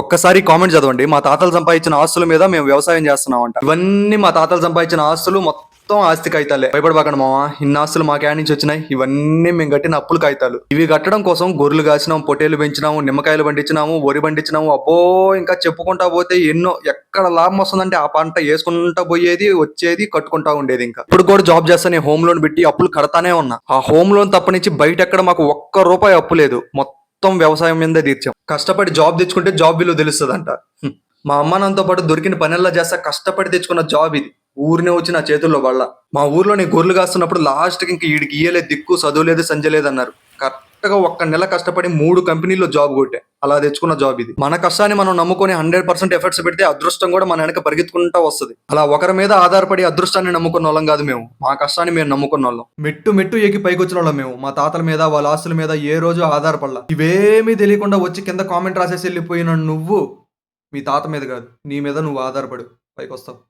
ఒక్కసారి కామెంట్ చదవండి. మా తాతలు సంపాదించిన ఆస్తుల మీద మేము వ్యవసాయం చేస్తున్నామంట. ఇవన్నీ మా తాతలు సంపాదించిన ఆస్తులు మొత్తం ఆస్తి కాగితాలే. భయపడబాకండి మామ, ఇన్ని ఆస్తులు మాకే నుంచి వచ్చినాయి. ఇవన్నీ మేము కట్టిన అప్పులు కాగితాలు. ఇవి కట్టడం కోసం గొర్రెలు కాసినాం, పొట్టేలు పెంచినాము, నిమ్మకాయలు పండించినాము, వరి పండించినాము. అబ్బో, ఇంకా చెప్పుకుంటా పోతే ఎన్నో. ఎక్కడ లాభం వస్తుందంటే ఆ పంట వేసుకుంటా పోయేది, వచ్చేది, కట్టుకుంటా ఉండేది. ఇంకా ఇప్పుడు కూడా జాబ్ చేస్తా నేను హోమ్ లోన్ పెట్టి అప్పులు కడతానే ఉన్నా. ఆ హోమ్ లోన్ తప్పనించి బయట ఎక్కడ మాకు ఒక్క రూపాయి అప్పు లేదు. మొత్తం వ్యవసాయం మీదే తీర్చాం. కష్టపడి జాబ్ తెచ్చుకుంటే జాబ్ విలువ తెలుస్తుందంట. మా అమ్మ నాన్నతో పాటు దొరికిన పనుల్లో చేస్తా కష్టపడి తెచ్చుకున్న జాబ్ ఇది. ఊరినే వచ్చి నా చేతుల్లో వల్ల. మా ఊర్లో నేను గొర్రెలు కాస్తున్నప్పుడు లాస్ట్కి ఇంక వీడికి ఇయ్యలేదు, దిక్కు చదువు లేదు, సంజ లేదు అన్నారు. కరెక్ట్ గా ఒక్క నెల కష్టపడి 3 కంపెనీల్లో జాబ్ కొట్టే. అలా తెచ్చుకున్న జాబ్ ఇది. మన కష్టాన్ని మనం నమ్ముకొని 100% ఎఫర్ట్స్ పెడితే అదృష్టం కూడా మన వెనక పరిగెత్తుకుంటా వస్తుంది. అలా ఒకరి మీద ఆధారపడి అదృష్టాన్ని నమ్ముకున్న వాళ్ళం కాదు మేము. మా కష్టాన్ని మేము నమ్ముకున్న వాళ్ళం. మెట్టు మెట్టు ఎక్కి పైకి వచ్చిన వాళ్ళం మేము. మా తాతల మీద, వాళ్ళ ఆస్తుల మీద ఏ రోజు ఆధారపడలా. ఇవేమీ తెలియకుండా వచ్చి కింద కామెంట్ రాసేసి వెళ్ళిపోయిన నువ్వు, మీ తాత మీద కాదు, నీ మీద నువ్వు ఆధారపడు పైకి వస్తావు.